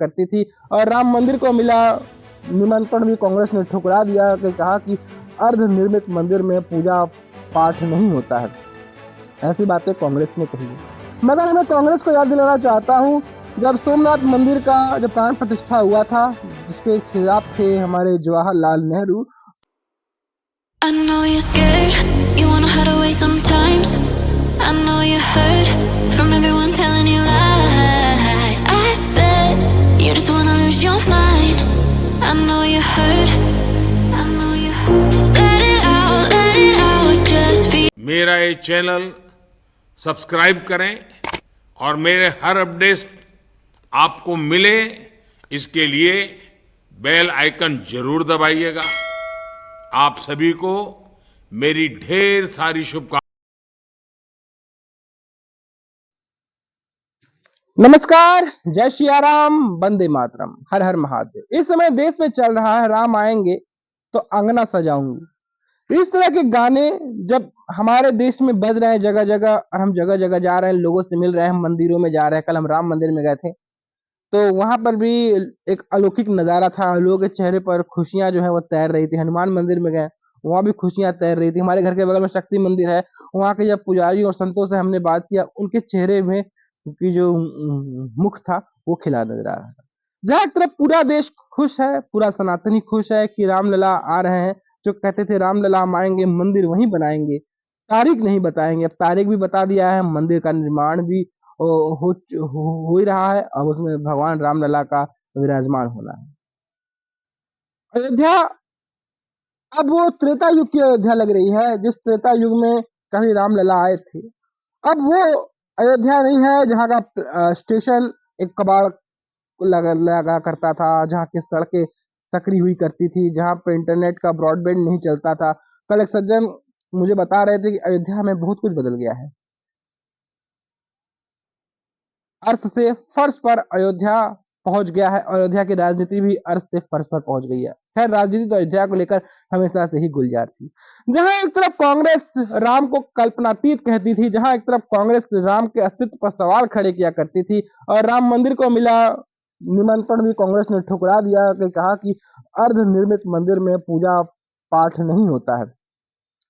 करती थी और राम मंदिर को मिला निमंत्रण भी कांग्रेस ने ठुकरा दिया कि कहा कि अर्ध निर्मित मंदिर में पूजा पाठ नहीं होता है। ऐसी बातें कांग्रेस ने कही है। मगर मैं कांग्रेस को याद दिलाना चाहता हूँ, जब सोमनाथ मंदिर का जब प्राण प्रतिष्ठा हुआ था, जिसके खिलाफ थे हमारे Jawaharlal Nehru. I know you're scared, you wanna hide away sometimes. I know you heard from everyone telling you lies. I bet you just wanna lose your mind. I know you heard, I know you heard. Let it out, just feel. मेरा ये channel subscribe करें और मेरे हर update आपको मिले, इसके लिए bell icon जरूर दबाइएगा। आप सभी को मेरी ढेर सारी शुभकामनाएं। नमस्कार, जय श्री राम, वंदे मातरम, हर हर महादेव। इस समय देश में चल रहा है राम आएंगे तो अंगना सजाऊंगी। इस तरह के गाने जब हमारे देश में बज रहे हैं जगह जगह, और हम जगह जगह जा रहे हैं, लोगों से मिल रहे हैं, मंदिरों में जा रहे हैं। कल हम राम मंदिर में गए थे तो वहां पर भी एक अलौकिक नजारा था। लोगों के चेहरे पर खुशियां जो है वो तैर रही थी। हनुमान मंदिर में गए, वहां भी खुशियां तैर रही थी। हमारे घर के बगल में शक्ति मंदिर है, वहां के जब पुजारी और संतों से हमने बात किया, उनके चेहरे में की जो मुख था वो खिला नजर आ रहा था। जहाँ एक तरफ पूरा देश खुश है, पूरा सनातनी खुश है कि रामलला आ रहे हैं। जो कहते थे रामलला हम आएंगे, मंदिर वहीं बनाएंगे, तारीख नहीं बताएंगे। अब तारीख भी बता दिया है, मंदिर का निर्माण भी हो ही रहा है। अब उसमें भगवान रामलला का विराजमान होना है। अयोध्या अब वो त्रेता युग की अयोध्या लग रही है, जिस त्रेता युग में कभी रामलला आए थे। अब वो अयोध्या नहीं है जहाँ का स्टेशन एक कबाड़ लगा करता था, जहाँ की सड़कें सकरी हुई करती थी, जहाँ पे इंटरनेट का ब्रॉडबैंड नहीं चलता था। कल एक सज्जन मुझे बता रहे थे कि अयोध्या में बहुत कुछ बदल गया है। अर्श से फर्श पर अयोध्या पहुंच गया है। अयोध्या की राजनीति भी अर्श से फर्श पर पहुंच गई है। खैर, राजनीति तो अयोध्या को लेकर हमेशा से ही गुलजार थी। जहां एक तरफ कांग्रेस राम को कल्पनातीत कहती थी, जहां एक तरफ कांग्रेस राम के अस्तित्व पर सवाल खड़े किया करती थी, और राम मंदिर को मिला निमंत्रण भी कांग्रेस ने ठुकरा दिया कि कहा कि अर्ध निर्मित मंदिर में पूजा पाठ नहीं होता है।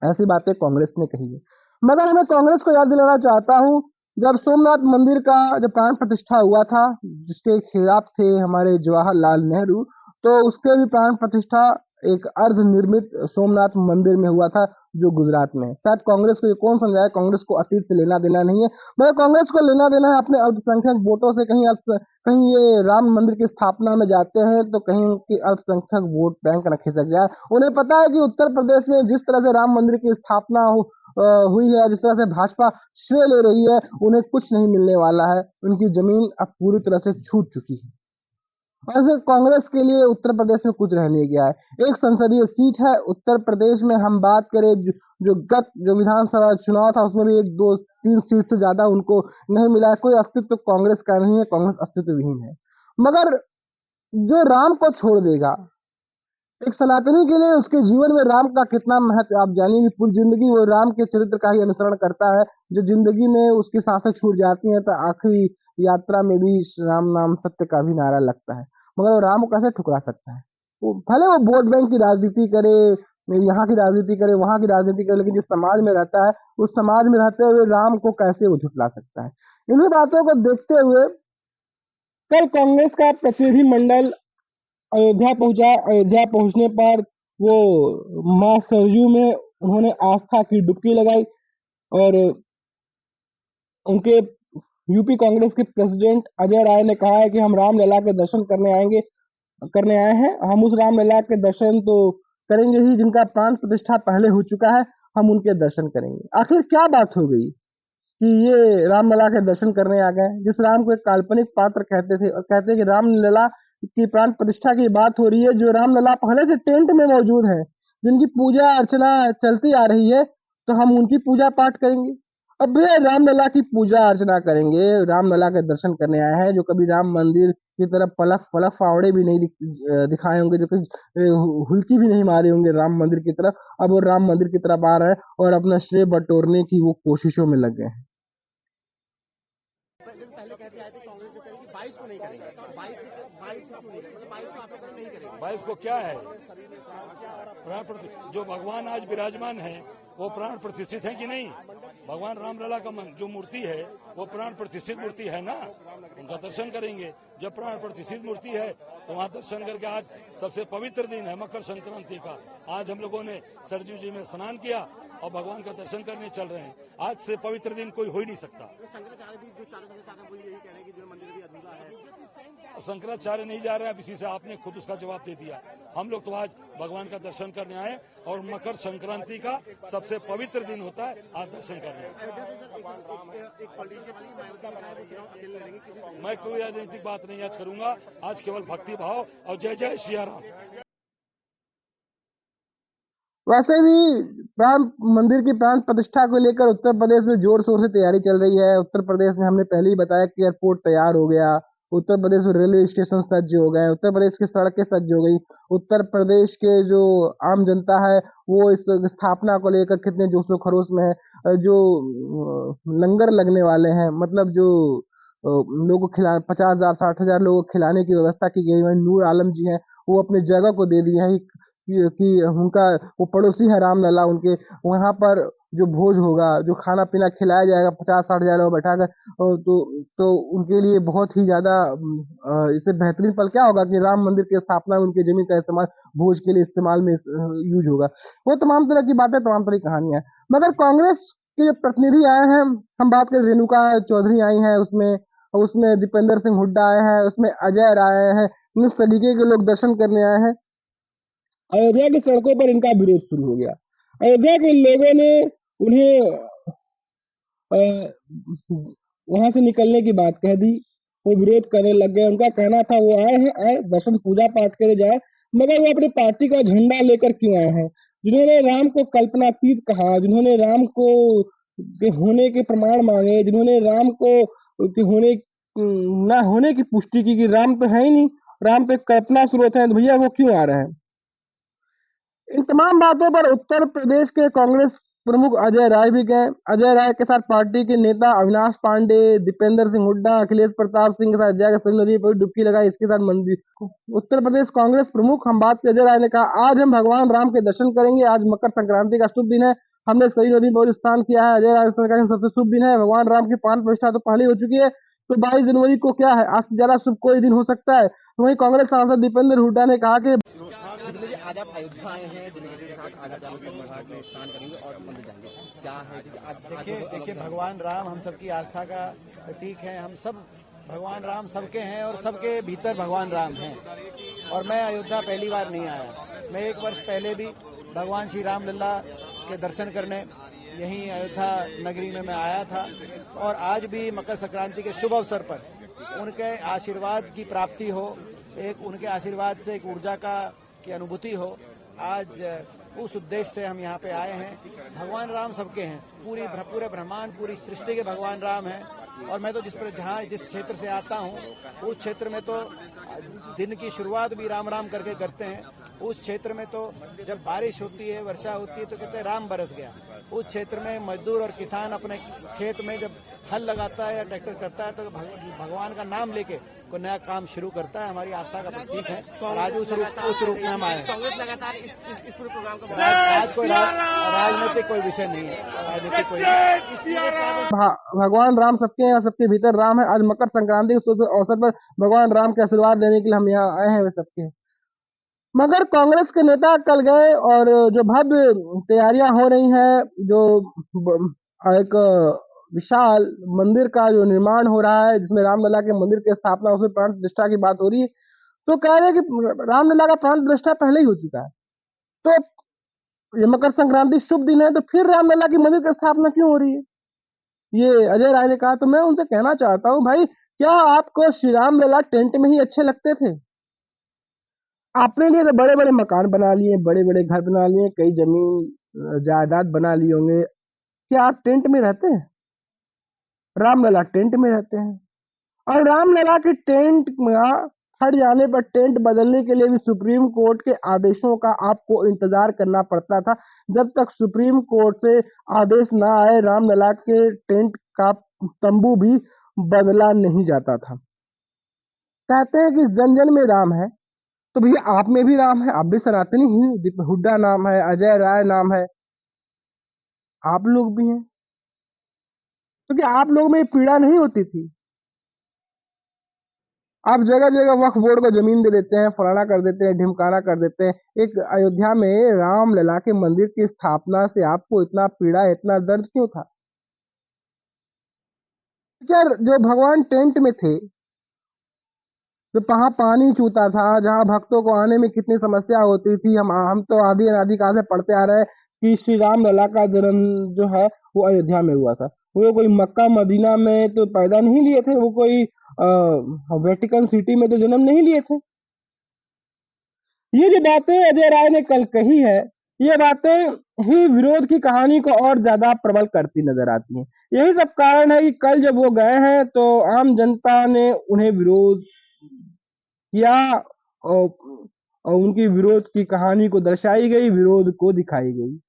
ऐसी बातें कांग्रेस ने कही है। मगर मैं कांग्रेस को याद दिलाना चाहता हूं, जब सोमनाथ मंदिर का जब प्राण प्रतिष्ठा हुआ था, जिसके खिलाफ थे हमारे जवाहरलाल नेहरू, तो उसके भी प्राण प्रतिष्ठा एक अर्ध निर्मित सोमनाथ मंदिर में हुआ था, जो गुजरात में है। शायद कांग्रेस को ये कौन समझाए, कांग्रेस को अतीत से लेना देना नहीं है। मगर कांग्रेस को लेना देना है अपने अल्पसंख्यक वोटों से। कहीं ये राम मंदिर की स्थापना में जाते हैं तो कहीं उनकी अल्पसंख्यक वोट बैंक न खिसक जाए। उन्हें पता है कि उत्तर प्रदेश में जिस तरह से राम मंदिर की स्थापना हुई है, जिस तरह से भाजपा श्रेय ले रही है, उन्हें कुछ नहीं मिलने वाला है। उनकी जमीन अब पूरी तरह से छूट चुकी है। वैसे कांग्रेस के लिए उत्तर प्रदेश में कुछ रह नहीं गया है। एक संसदीय सीट है उत्तर प्रदेश में। हम बात करें जो विधानसभा चुनाव था, उसमें भी 1 2 3 सीट से ज्यादा उनको नहीं मिला है। कोई अस्तित्व कांग्रेस का नहीं है, कांग्रेस अस्तित्व विहीन है। मगर जो राम को छोड़ देगा, एक सनातनी के लिए उसके जीवन में राम का कितना महत्व आप जानिए। पूरी जिंदगी वो राम के चरित्र का ही अनुसरण करता है। जो जिंदगी में उसकी सांसें छूट जाती हैं तो आखिरी यात्रा में भी राम नाम सत्य का भी नारा लगता है। मगर वो राम को कैसे ठुकरा सकता है? वो भले वो वोट बैंक की राजनीति करे, यहाँ की राजनीति करे, वहां की राजनीति करे, लेकिन जिस समाज में रहता है उस समाज में रहते हुए राम को कैसे वो झुठला सकता है? इन्हीं बातों को देखते हुए कल कांग्रेस का प्रतिनिधि मंडल अयोध्या पहुंचा। अयोध्या पहुंचने पर वो मां सरयू में उन्होंने आस्था की डुबकी लगाई, और उनके यूपी कांग्रेस के प्रेसिडेंट अजय राय ने कहा है कि हम रामलला के दर्शन करने आए हैं। हम उस रामलला के दर्शन तो करेंगे ही जिनका प्राण प्रतिष्ठा पहले हो चुका है, हम उनके दर्शन करेंगे। आखिर क्या बात हो गई कि ये रामलला के दर्शन करने आ गए? जिस राम को एक काल्पनिक पात्र कहते थे, और कहते हैं कि रामलला की प्राण प्रतिष्ठा की बात हो रही है, जो रामलला पहले से टेंट में मौजूद है, जिनकी पूजा अर्चना चलती आ रही है, तो हम उनकी पूजा पाठ करेंगे। अब भैया रामलला की पूजा अर्चना करेंगे, रामलला के दर्शन करने आए हैं, जो कभी राम मंदिर की तरफ पलक पलक फावड़े भी नहीं दिखाए होंगे, जो कभी हुल्की भी नहीं मारे होंगे राम मंदिर की तरफ। अब वो राम मंदिर की तरफ आ रहे हैं और अपना श्रेय बटोरने की वो कोशिशों में लग गए हैं। पहले कहते आए थे कांग्रेस जो करेगी 22 को नहीं करेंगे, 22 22 को क्या है? जो भगवान आज विराजमान है वो प्राण प्रतिष्ठित है कि नहीं? भगवान रामलला का जो मूर्ति है वो प्राण प्रतिष्ठित मूर्ति है ना, उनका दर्शन करेंगे। जब प्राण प्रतिष्ठित मूर्ति है तो वहाँ दर्शन करके, आज सबसे पवित्र दिन है मकर संक्रांति का, आज हम लोगों ने सरजू जी में स्नान किया और भगवान का दर्शन करने चल रहे हैं। आज से पवित्र दिन कोई हो ही नहीं सकता। शंकराचार्य भी जो चारों शंकराचार्य वो यही कह रहे हैं कि जो मंदिर भी अधूरा है। शंकराचार्य नहीं जा रहे हैं, अब इसी से आपने खुद उसका जवाब दे दिया। हम लोग तो आज भगवान का दर्शन करने आए और मकर संक्रांति का सबसे पवित्र दिन होता है, आज दर्शन करने आए। मैं कोई राजनीतिक बात नहीं आज करूंगा, आज केवल भक्ति भाव और जय जय सिया राम। वैसे भी प्राण मंदिर की प्राण प्रतिष्ठा को लेकर उत्तर प्रदेश में जोर शोर से तैयारी चल रही है। उत्तर प्रदेश में हमने पहले ही बताया कि एयरपोर्ट तैयार हो गया, उत्तर प्रदेश में रेलवे स्टेशन सज्ज हो गए, उत्तर प्रदेश की सड़कें सज्ज हो गई। उत्तर प्रदेश के जो आम जनता है वो इस स्थापना को लेकर कितने जोशो खरोश में है। जो लंगर लगने वाले हैं, मतलब जो लोगों को खिला 50,000 60,000 लोगों को खिलाने की व्यवस्था की गई है। नूर आलम जी हैं, वो अपनी जगह को दे दिए हैं कि उनका वो पड़ोसी है रामलला, उनके वहाँ पर जो भोज होगा, जो खाना पीना खिलाया जाएगा 50-60,000 लोग बैठाकर, तो उनके लिए बहुत ही ज्यादा इससे बेहतरीन पल क्या होगा कि राम मंदिर की स्थापना में उनकी जमीन का इस्तेमाल भोज के लिए इस्तेमाल में यूज होगा। वो तमाम तरह की बातें, तमाम तरह की कहानियां हैं। मगर कांग्रेस के जो प्रतिनिधि आए हैं, हम बात करें रेणुका चौधरी आई हैं, उसमें दीपेंद्र सिंह हुड्डा आए हैं, उसमें अजय राय आए हैं, इस तरीके के लोग दर्शन करने आए हैं। अयोध्या की सड़कों पर इनका विरोध शुरू हो गया। अयोध्या के लोगों ने उन्हें वहां से निकलने की बात कह दी, वो विरोध करने लग गए। उनका कहना था वो आए दर्शन पूजा पाठ करे जाए, मगर वो अपनी पार्टी का झंडा लेकर क्यों आए हैं? जिन्होंने राम को कल्पनातीत कहा, जिन्होंने राम को के होने के प्रमाण मांगे, जिन्होंने राम को के होने ना होने की पुष्टि की कि राम तो है ही नहीं, राम तो कल्पना स्रोत है, तो भैया वो क्यों आ रहे हैं? इन तमाम बातों पर उत्तर प्रदेश के कांग्रेस प्रमुख अजय राय भी गए। अजय राय के साथ पार्टी के नेता अविनाश पांडे, दीपेंद्र सिंह हुड्डा, अखिलेश प्रताप सिंह के साथ जाकर सरयू नदी पर डुबकी लगाई। इसके साथ मंदिर उत्तर प्रदेश कांग्रेस प्रमुख हम बात अजय राय ने कहा, आज हम भगवान राम के दर्शन करेंगे। आज मकर संक्रांति का शुभ दिन है, हमने सरयू नदी पर स्नान किया है। अजय राय सरकार सबसे शुभ दिन है। भगवान राम की प्राण प्रतिष्ठा तो पहले हो चुकी है, तो 22 जनवरी को क्या है, आज से ज्यादा शुभ कोई दिन हो सकता है। वहीं कांग्रेस सांसद दीपेंद्र हुड्डा ने कहा कि आज आप अयोध्या आए हैं, दिनगरी के साथ आज आप घाट में स्नान करेंगे और मंदिर जाएंगे, क्या है कि आज देखिए भगवान राम हम सबकी आस्था का प्रतीक है। हम सब भगवान राम सबके हैं और सबके भीतर भगवान राम हैं। और मैं अयोध्या पहली बार नहीं आया, मैं 1 वर्ष पहले भी भगवान श्री रामलला के दर्शन करने यहीं अयोध्या नगरी में मैं आया था। और आज भी मकर संक्रांति के शुभ अवसर पर उनके आशीर्वाद की प्राप्ति हो, एक उनके आशीर्वाद से एक ऊर्जा की अनुभूति हो, आज उस उद्देश्य से हम यहाँ पे आए हैं। भगवान राम सबके हैं, पूरे ब्रह्मांड, पूरी सृष्टि के भगवान राम हैं। और मैं तो जिस क्षेत्र से आता हूँ, उस क्षेत्र में तो दिन की शुरुआत भी राम राम करके करते हैं। उस क्षेत्र में तो जब बारिश होती है, वर्षा होती है, तो कहते हैं राम बरस गया। उस क्षेत्र में मजदूर और किसान अपने खेत में जब हल लगाता है या ट्रैक्टर करता है तो भगवान का नाम लेके कोई नया काम शुरू करता है। हमारी आस्था का प्रतीक है और आज उस रूप में हम आए हैं। कांग्रेस लगातार इस पूरे प्रोग्राम का आज कोई राजनीतिक कोई विषय नहीं है, राजनीतिक कोई भगवान राम सबके हैं और सबके भीतर राम है। आज मकर संक्रांति के अवसर पर भगवान राम के आशीर्वाद लेने के लिए हम यहाँ आए हैं, वे सबके हैं। मगर कांग्रेस के नेता कल गए और जो भव्य तैयारियां हो रही हैं, जो एक विशाल मंदिर का जो निर्माण हो रहा है, जिसमें रामलला के मंदिर की स्थापना, उसमें प्राण प्रतिष्ठा की बात हो रही है, तो कह रहे हैं कि रामलला का प्राण प्रतिष्ठा पहले ही हो चुका है, तो ये मकर संक्रांति शुभ दिन है, तो फिर रामलला की मंदिर की स्थापना क्यों हो रही है? ये अजय राय ने कहा। तो मैं उनसे कहना चाहता हूँ, भाई क्या आपको श्री रामलला टेंट में ही अच्छे लगते थे? अपने लिए तो बड़े बड़े मकान बना लिए, बड़े बड़े घर बना लिए, कई जमीन जायदाद बना लिए होंगे, क्या आप टेंट में रहते हैं? रामलला टेंट में रहते हैं। और रामलला के टेंट में हट जाने पर टेंट बदलने के लिए भी सुप्रीम कोर्ट के आदेशों का आपको इंतजार करना पड़ता था। जब तक सुप्रीम कोर्ट से आदेश ना आए, रामलला के टेंट का तंबू भी बदला नहीं जाता था। कहते हैं कि जन जन में राम है, तो भैया आप में भी राम है, आप भी सनातनी ही हैं। दीपक हुड्डा नाम है, अजय राय नाम है, आप लोग भी हैं। तो क्या आप लोग में ये पीड़ा नहीं होती थी? आप जगह जगह वक्फ बोर्ड को जमीन दे देते हैं, फलाना कर देते हैं, ढिमकाना कर देते हैं। एक अयोध्या में राम लला के मंदिर की स्थापना से आपको इतना पीड़ा, इतना दर्द क्यों था? क्या जो भगवान टेंट में थे, जो वहां पानी चूता था, जहां भक्तों को आने में कितनी समस्या होती थी, हम तो आदि अनादि काल से पढ़ते आ रहे हैं कि श्री राम लला का जन्म जो है वो अयोध्या में हुआ था। वो कोई मक्का मदीना में तो पैदा नहीं लिए थे, वो कोई वेटिकन सिटी में तो जन्म नहीं लिए थे। ये जो बातें अजय राय ने कल कही है, ये बातें ही विरोध की कहानी को और ज्यादा प्रबल करती नजर आती हैं। यही सब कारण है कि कल जब वो गए हैं तो आम जनता ने उन्हें विरोध किया और उनकी विरोध की कहानी को दर्शाई गई, विरोध को दिखाई गई।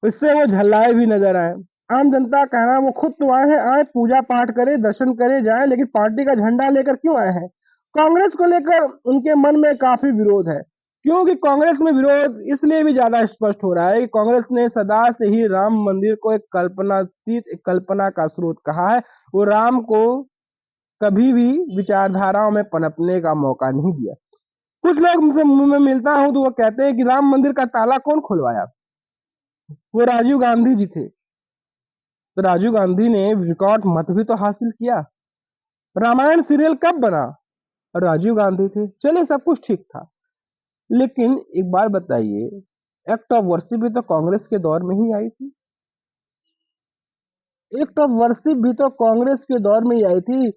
इससे वो झल्लाए भी नजर आए। आम जनता कहना वो खुद तो आए हैं, आए पूजा पाठ करे, दर्शन करे, जाए, लेकिन पार्टी का झंडा लेकर क्यों आए हैं? कांग्रेस को लेकर उनके मन में काफी विरोध है। क्योंकि कांग्रेस में विरोध इसलिए भी ज्यादा स्पष्ट हो रहा है कि कांग्रेस ने सदा से ही राम मंदिर को एक कल्पनातीत, एक कल्पना का स्रोत कहा है। वो राम को कभी भी विचारधाराओं में पनपने का मौका नहीं दिया। कुछ लोग मुझसे मुंह में मिलता हूं तो वो कहते हैं कि राम मंदिर का ताला कौन खुलवाया? वो राजीव गांधी जी थे। तो राजीव गांधी ने रिकॉर्ड मत भी तो हासिल किया। रामायण सीरियल कब बना? राजीव गांधी थे। चलिए सब कुछ ठीक था, लेकिन एक बार बताइए, एक्ट ऑफ वर्शिप भी तो कांग्रेस के दौर में ही आई थी। एक्ट ऑफ वर्शिप भी तो कांग्रेस के दौर में ही आई थी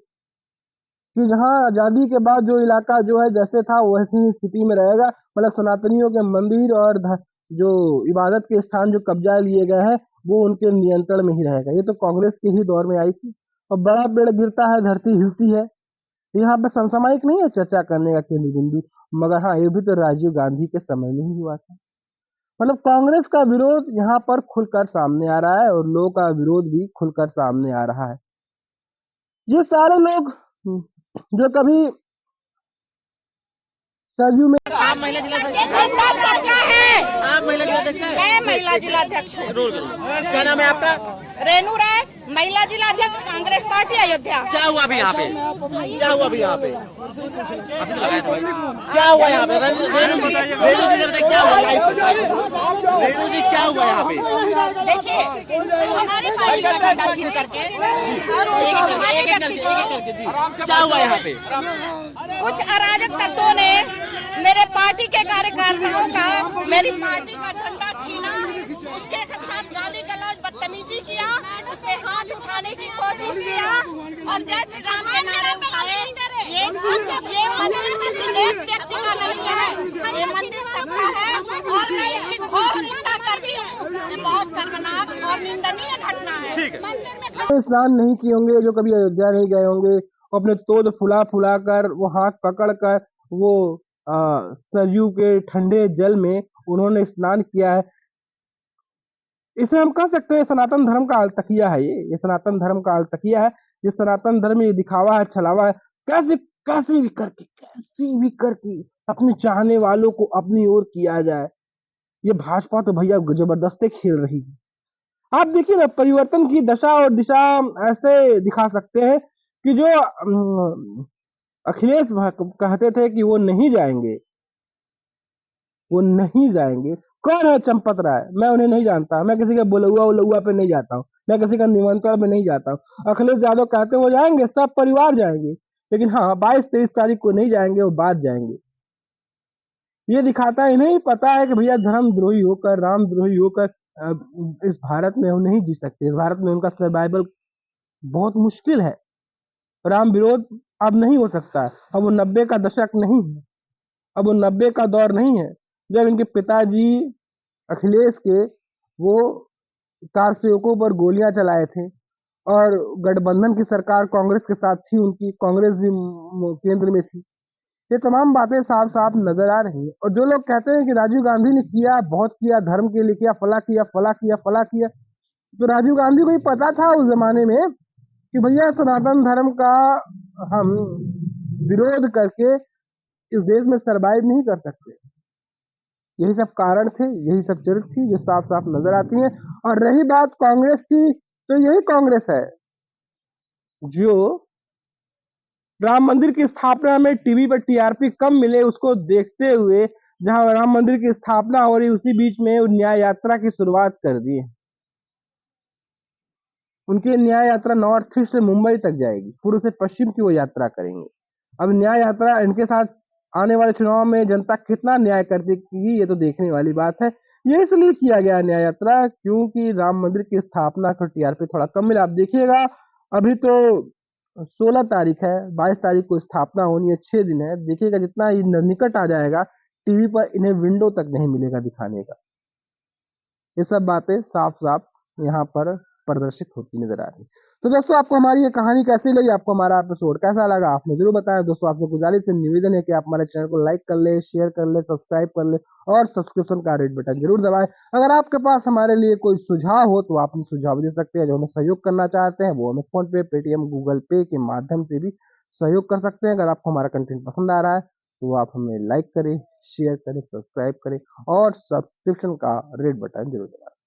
कि जहां आजादी के बाद जो इलाका जो है जैसे था वैसी ही स्थिति में रहेगा। मतलब सनातनियों के मंदिर और जो इबादत के स्थान जो कब्जा लिए गए हैं वो उनके नियंत्रण में ही रहेगा। ये तो कांग्रेस के ही दौर में आई थी। और बड़ा पेड़ गिरता है धरती हिलती है, तो यहाँ पे समसामयिक नहीं है चर्चा करने का केंद्र बिंदु। मगर हाँ, ये भी तो राजीव गांधी के समय में ही हुआ था। मतलब कांग्रेस का विरोध यहाँ पर खुलकर सामने आ रहा है और लोगों का विरोध भी खुलकर सामने आ रहा है। ये सारे लोग जो कभी सरयू में आप महिला जिला झंडा सबका है। आप महिला जिलाध्यक्ष हैं? मैं महिला जिलाध्यक्ष हूँ। रोल करो। क्या नाम है आपका? रेनू राय, महिला जिलाध्यक्ष, कांग्रेस पार्टी अयोध्या। क्या हुआ अभी यहाँ पे? क्या हुआ अभी यहाँ पे? अभी तो लगाया था भाई। क्या हुआ यहाँ पे? रेणु जी जरा देखिए क्या हुआ लाइव पे? रेणु जी क्या हुआ यहाँ पे? देखिए हमारी पार्टी का झंडा छीन करके और एक एक करके जी क्या हुआ यहाँ पे? कुछ अराजक तत्वों ने मेरे पार्टी के कार्यकर्ताओं का, मेरी पार्टी का झंडा छीना, उसके साथ गाली गलौज बदतमीजी किया, उसके हाथ उठाने की कोशिश किया और जय श्री राम के नारे उठाए। ये मंदिर किसी एक व्यक्ति का नहीं है, ये मंदिर सबका है और मैं इसकी घोर निंदा करती हूँ। ये बहुत शर्मनाक और निंदनीय घटना है। ठीक है। स्नान नहीं किए होंगे, जो कभी अयोध्या नहीं गए होंगे, वो अपने तोद फुला फुला कर, वो हाथ पकड़ कर वो सरयू के ठंडे जल में उन्होंने स्नान किया है। इसे हम कह सकते हैं सनातन धर्म का अलतकिया है। ये सनातन धर्म का अलतकिया है। ये सनातन धर्म ये दिखावा है, छलावा है। कैसे भी करके अपने चाहने वालों को अपनी ओर किया जाए। ये भाजपा तो भैया जबरदस्ती खेल रही है। आप देखिए ना, परिवर्तन की दशा और दिशा ऐसे दिखा सकते हैं कि जो अखिलेश कहते थे कि वो नहीं जाएंगे, वो नहीं जाएंगे। कौन है चंपत राय? मैं उन्हें नहीं जानता, मैं किसी के बुलौआ पे नहीं जाता हूँ, मैं किसी का निमंत्रण पे नहीं जाता हूँ। अखिलेश यादव कहते वो जाएंगे, सब परिवार जाएंगे, लेकिन हाँ 22-23 तारीख को नहीं जाएंगे, वो बाद जाएंगे। ये दिखाता है इन्हें पता है कि भैया धर्मद्रोही होकर, रामद्रोही होकर इस भारत में वो नहीं जी सकते। इस भारत में उनका सर्वाइवल बहुत मुश्किल है। राम विरोध अब नहीं हो सकता है। अब वो 90 का दशक नहीं है, अब वो 90 का दौर नहीं है जब इनके पिताजी अखिलेश के वो कार सेवकों पर गोलियां चलाए थे और गठबंधन की सरकार कांग्रेस के साथ थी, उनकी कांग्रेस भी केंद्र में थी। ये तमाम बातें साफ साफ नजर आ रही है। और जो लोग कहते हैं कि राजीव गांधी ने किया, बहुत किया, धर्म के लिए किया, फला किया, तो राजीव गांधी को ही पता था उस जमाने में कि भैया सनातन धर्म का हम विरोध करके इस देश में सरवाइव नहीं कर सकते। यही सब कारण थे, यही सब चरित्र थी जो साफ साफ नजर आती है। और रही बात कांग्रेस की, तो यही कांग्रेस है जो राम मंदिर की स्थापना में टीवी पर टीआरपी कम मिले उसको देखते हुए, जहां राम मंदिर की स्थापना हो रही उसी बीच में न्याय यात्रा की शुरुआत कर दी। उनकी न्याय यात्रा नॉर्थ ईस्ट से मुंबई तक जाएगी, पूर्व से पश्चिम की वो यात्रा करेंगे। अब न्याय यात्रा इनके साथ आने वाले चुनाव में जनता कितना न्याय करती ये तो देखने वाली बात है। ये इसलिए किया गया न्याय यात्रा क्योंकि राम मंदिर की स्थापना को टीआरपी थोड़ा कम मिला। आप देखिएगा अभी तो 16 तारीख है, 22 तारीख को स्थापना होनी है, 6 दिन है। देखिएगा जितना ये निकट आ जाएगा टीवी पर इन्हें विंडो तक नहीं मिलेगा दिखाने का। ये सब बातें साफ साफ यहाँ पर प्रदर्शित होती नजर आ रही। तो दोस्तों आपको हमारी ये कहानी कैसी लगी, आपको हमारा एपिसोड कैसा लगा, आपने जरूर बताया। दोस्तों आपसे गुजारिश है, निवेदन है कि आप हमारे चैनल को लाइक कर ले, शेयर कर ले, सब्सक्राइब कर ले और सब्सक्रिप्शन का रेड बटन जरूर दबाएं। अगर आपके पास हमारे लिए कोई सुझाव हो तो आप सुझाव दे सकते हैं। जो हमें सहयोग करना चाहते हैं वो हमें फोन पे, पेटीएम, गूगल पे के माध्यम से भी सहयोग कर सकते हैं। अगर आपको हमारा कंटेंट पसंद आ रहा है तो आप हमें लाइक करें, शेयर करें, सब्सक्राइब करें और सब्सक्रिप्शन का रेड बटन जरूर दबाएं।